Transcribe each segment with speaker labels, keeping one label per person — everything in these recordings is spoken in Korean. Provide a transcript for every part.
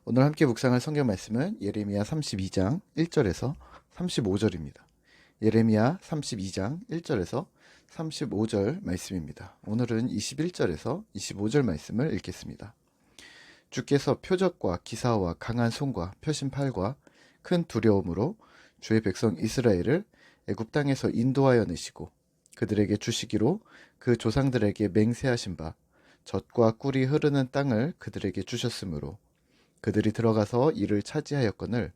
Speaker 1: 오늘 함께 묵상할 성경 말씀은 예레미야 32장 1절에서 35절입니다. 예레미야 32장 1절에서 35절 말씀입니다. 오늘은 21절에서 25절 말씀을 읽겠습니다. 주께서 표적과 기사와 강한 손과 펴신 팔과 큰 두려움으로 주의 백성 이스라엘을 애굽 땅에서 인도하여 내시고 그들에게 주시기로 그 조상들에게 맹세하신 바 젖과 꿀이 흐르는 땅을 그들에게 주셨으므로 그들이 들어가서 이를 차지하였거늘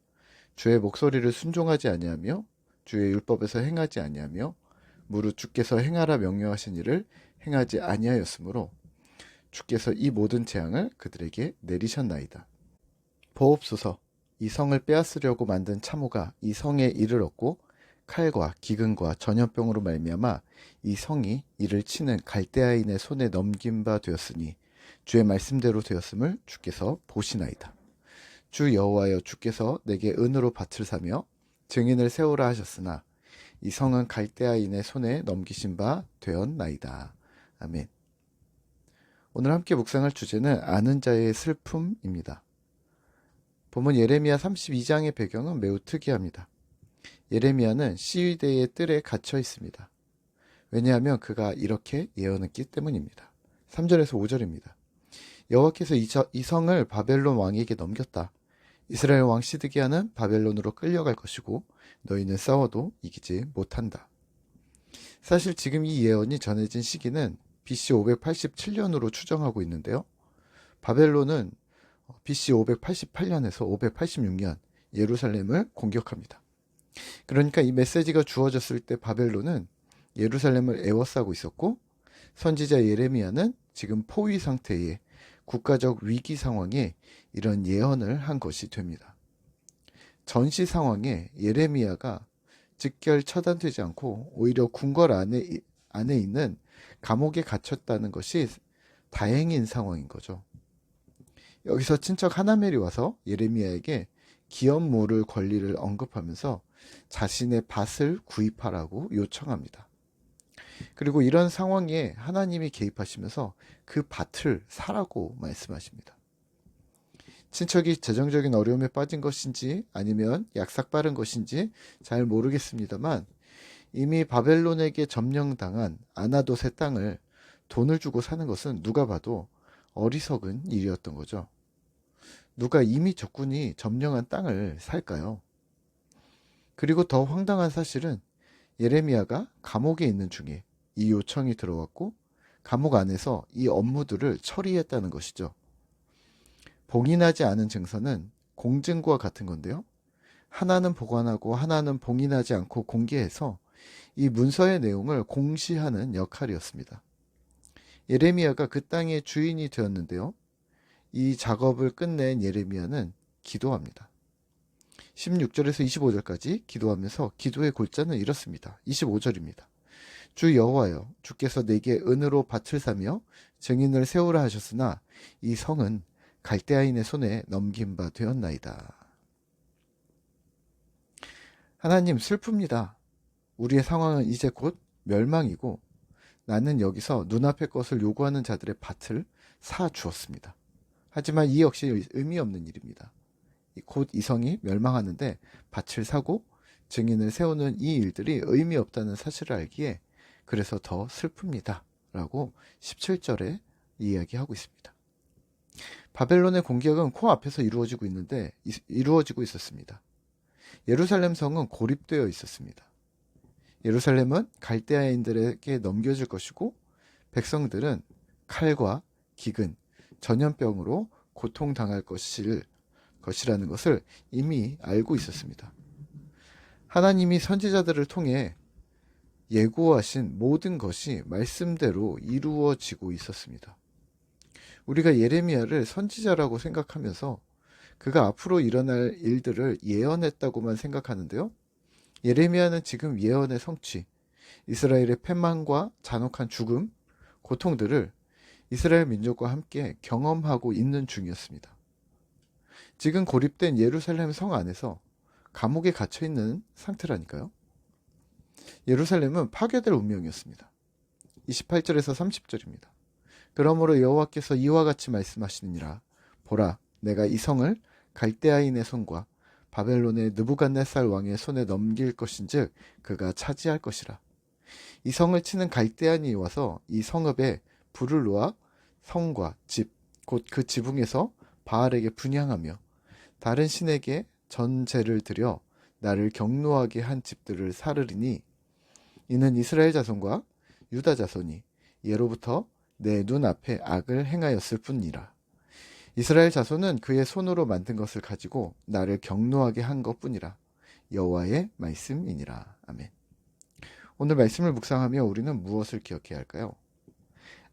Speaker 1: 주의 목소리를 순종하지 아니하며 주의 율법에서 행하지 아니하며 무릇 주께서 행하라 명령하신 일을 행하지 아니하였으므로 주께서 이 모든 재앙을 그들에게 내리셨나이다. 보옵소서, 이 성을 빼앗으려고 만든 참호가 이 성에 이르렀고 칼과 기근과 전염병으로 말미암아 이 성이 이를 치는 갈대아인의 손에 넘긴 바 되었으니 주의 말씀대로 되었음을 주께서 보시나이다. 주 여호와여, 주께서 내게 은으로 밭을 사며 증인을 세우라 하셨으나 이 성은 갈대아인의 손에 넘기신 바 되었나이다. 아멘. 오늘 함께 묵상할 주제는 아는 자의 슬픔입니다. 본문 예레미야 32장의 배경은 매우 특이합니다. 예레미야는 시위대의 뜰에 갇혀 있습니다. 왜냐하면 그가 이렇게 예언했기 때문입니다. 3절에서 5절입니다. 여호와께서 이 성을 바벨론 왕에게 넘겼다. 이스라엘 왕 시드기야는 바벨론으로 끌려갈 것이고 너희는 싸워도 이기지 못한다. 사실 지금 이 예언이 전해진 시기는 BC 587년으로 추정하고 있는데요. 바벨론은 BC 588년에서 586년 예루살렘을 공격합니다. 그러니까 이 메시지가 주어졌을 때 바벨론은 예루살렘을 에워싸고 있었고 선지자 예레미야는 지금 포위 상태의 국가적 위기 상황에 이런 예언을 한 것이 됩니다. 전시 상황에 예레미야가 즉결 처단되지 않고 오히려 궁궐 안에 있는 감옥에 갇혔다는 것이 다행인 상황인 거죠. 여기서 친척 하나멜이 와서 예레미야에게 기업 모를 권리를 언급하면서 자신의 밭을 구입하라고 요청합니다. 그리고 이런 상황에 하나님이 개입하시면서 그 밭을 사라고 말씀하십니다. 친척이 재정적인 어려움에 빠진 것인지 아니면 약삭빠른 것인지 잘 모르겠습니다만 이미 바벨론에게 점령당한 아나돗의 땅을 돈을 주고 사는 것은 누가 봐도 어리석은 일이었던 거죠. 누가 이미 적군이 점령한 땅을 살까요? 그리고 더 황당한 사실은 예레미야가 감옥에 있는 중에 이 요청이 들어왔고 감옥 안에서 이 업무들을 처리했다는 것이죠. 봉인하지 않은 증서는 공증과 같은 건데요. 하나는 보관하고 하나는 봉인하지 않고 공개해서 이 문서의 내용을 공시하는 역할이었습니다. 예레미야가 그 땅의 주인이 되었는데요. 이 작업을 끝낸 예레미야는 기도합니다. 16절에서 25절까지 기도하면서 기도의 골자는 이렇습니다. 25절입니다. 주 여호와여, 주께서 내게 은으로 밭을 사며 증인을 세우라 하셨으나 이 성은 갈대아인의 손에 넘긴 바 되었나이다. 하나님, 슬픕니다. 우리의 상황은 이제 곧 멸망이고 나는 여기서 눈앞의 것을 요구하는 자들의 밭을 사 주었습니다. 하지만 이 역시 의미 없는 일입니다. 곧 이 성이 멸망하는데 밭을 사고 증인을 세우는 이 일들이 의미 없다는 사실을 알기에 그래서 더 슬픕니다. 라고 17절에 이야기하고 있습니다. 바벨론의 공격은 코앞에서 이루어지고 있었습니다. 예루살렘 성은 고립되어 있었습니다. 예루살렘은 갈대아인들에게 넘겨질 것이고 백성들은 칼과 기근, 전염병으로 고통당할 것이라는 것을 이미 알고 있었습니다. 하나님이 선지자들을 통해 예고하신 모든 것이 말씀대로 이루어지고 있었습니다. 우리가 예레미야를 선지자라고 생각하면서 그가 앞으로 일어날 일들을 예언했다고만 생각하는데요. 예레미야는 지금 예언의 성취, 이스라엘의 패망과 잔혹한 죽음, 고통들을 이스라엘 민족과 함께 경험하고 있는 중이었습니다. 지금 고립된 예루살렘 성 안에서 감옥에 갇혀 있는 상태라니까요. 예루살렘은 파괴될 운명이었습니다. 28절에서 30절입니다. 그러므로 여호와께서 이와 같이 말씀하시느니라. 보라, 내가 이 성을 갈대아인의 손과 바벨론의 느부갓네살 왕의 손에 넘길 것인즉 그가 차지할 것이라. 이 성을 치는 갈대아인이 와서 이 성읍에 불을 놓아 성과 집, 곧 그 지붕에서 바알에게 분향하며 다른 신에게 전제를 드려 나를 경노하게 한 집들을 사르리니 이는 이스라엘 자손과 유다 자손이 예로부터 내 눈앞에 악을 행하였을 뿐이라. 이스라엘 자손은 그의 손으로 만든 것을 가지고 나를 경노하게 한 것뿐이라. 여호와의 말씀이니라. 아멘. 오늘 말씀을 묵상하며 우리는 무엇을 기억해야 할까요?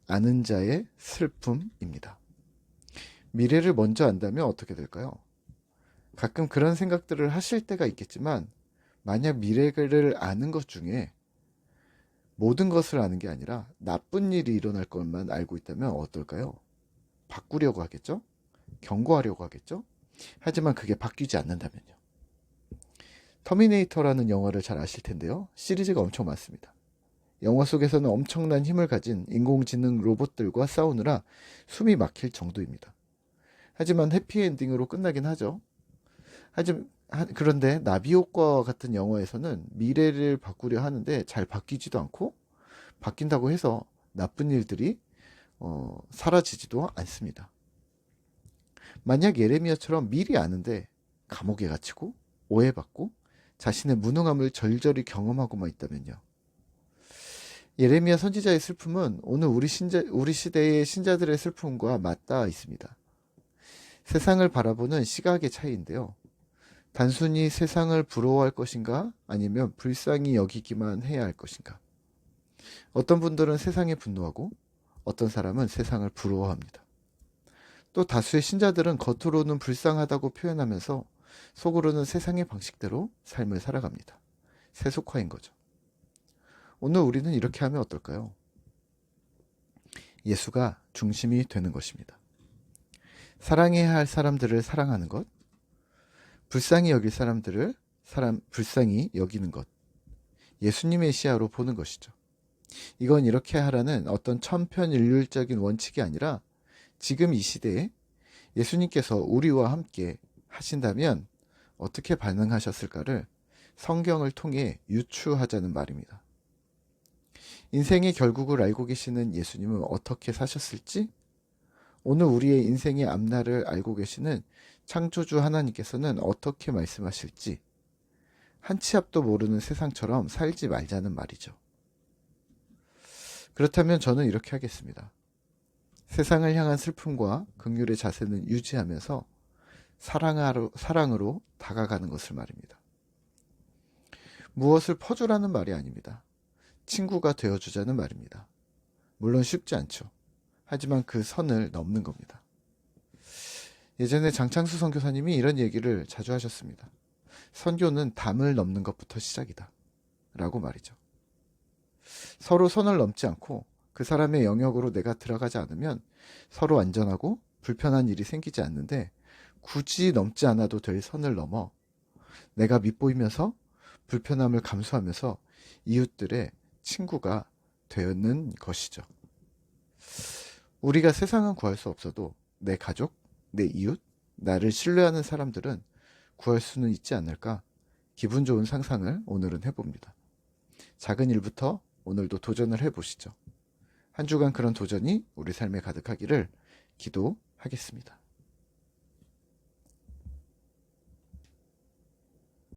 Speaker 1: 아는 자의 슬픔입니다. 미래를 먼저 안다면 어떻게 될까요? 가끔 그런 생각들을 하실 때가 있겠지만 만약 미래를 아는 것 중에 모든 것을 아는 게 아니라 나쁜 일이 일어날 것만 알고 있다면 어떨까요? 바꾸려고 하겠죠? 경고하려고 하겠죠? 하지만 그게 바뀌지 않는다면요. 터미네이터라는 영화를 잘 아실 텐데요. 시리즈가 엄청 많습니다. 영화 속에서는 엄청난 힘을 가진 인공지능 로봇들과 싸우느라 숨이 막힐 정도입니다. 하지만 해피엔딩으로 끝나긴 하죠. 그런데 나비효과 같은 영화에서는 미래를 바꾸려 하는데 잘 바뀌지도 않고 바뀐다고 해서 나쁜 일들이 사라지지도 않습니다. 만약 예레미야처럼 미리 아는데 감옥에 갇히고 오해받고 자신의 무능함을 절절히 경험하고만 있다면요. 예레미야 선지자의 슬픔은 오늘 우리 시대의 신자들의 슬픔과 맞닿아 있습니다. 세상을 바라보는 시각의 차이인데요. 단순히 세상을 부러워할 것인가 아니면 불쌍히 여기기만 해야 할 것인가. 어떤 분들은 세상에 분노하고 어떤 사람은 세상을 부러워합니다. 또 다수의 신자들은 겉으로는 불쌍하다고 표현하면서 속으로는 세상의 방식대로 삶을 살아갑니다. 세속화인 거죠. 오늘 우리는 이렇게 하면 어떨까요? 예수가 중심이 되는 것입니다. 사랑해야 할 사람들을 사랑하는 것, 불쌍히 여길 사람들을 불쌍히 여기는 것, 예수님의 시야로 보는 것이죠. 이건 이렇게 하라는 어떤 천편일률적인 원칙이 아니라 지금 이 시대에 예수님께서 우리와 함께 하신다면 어떻게 반응하셨을까를 성경을 통해 유추하자는 말입니다. 인생의 결국을 알고 계시는 예수님은 어떻게 사셨을지, 오늘 우리의 인생의 앞날을 알고 계시는 창조주 하나님께서는 어떻게 말씀하실지, 한 치 앞도 모르는 세상처럼 살지 말자는 말이죠. 그렇다면 저는 이렇게 하겠습니다. 세상을 향한 슬픔과 긍휼의 자세는 유지하면서 사랑으로 다가가는 것을 말입니다. 무엇을 퍼주라는 말이 아닙니다. 친구가 되어주자는 말입니다. 물론 쉽지 않죠. 하지만 그 선을 넘는 겁니다. 예전에 장창수 선교사님이 이런 얘기를 자주 하셨습니다. 선교는 담을 넘는 것부터 시작이다 라고 말이죠. 서로 선을 넘지 않고 그 사람의 영역으로 내가 들어가지 않으면 서로 안전하고 불편한 일이 생기지 않는데, 굳이 넘지 않아도 될 선을 넘어 내가 밉보이면서 불편함을 감수하면서 이웃들의 친구가 되는 것이죠. 우리가 세상은 구할 수 없어도 내 가족, 내 이웃, 나를 신뢰하는 사람들은 구할 수는 있지 않을까? 기분 좋은 상상을 오늘은 해봅니다. 작은 일부터 오늘도 도전을 해보시죠. 한 주간 그런 도전이 우리 삶에 가득하기를 기도하겠습니다.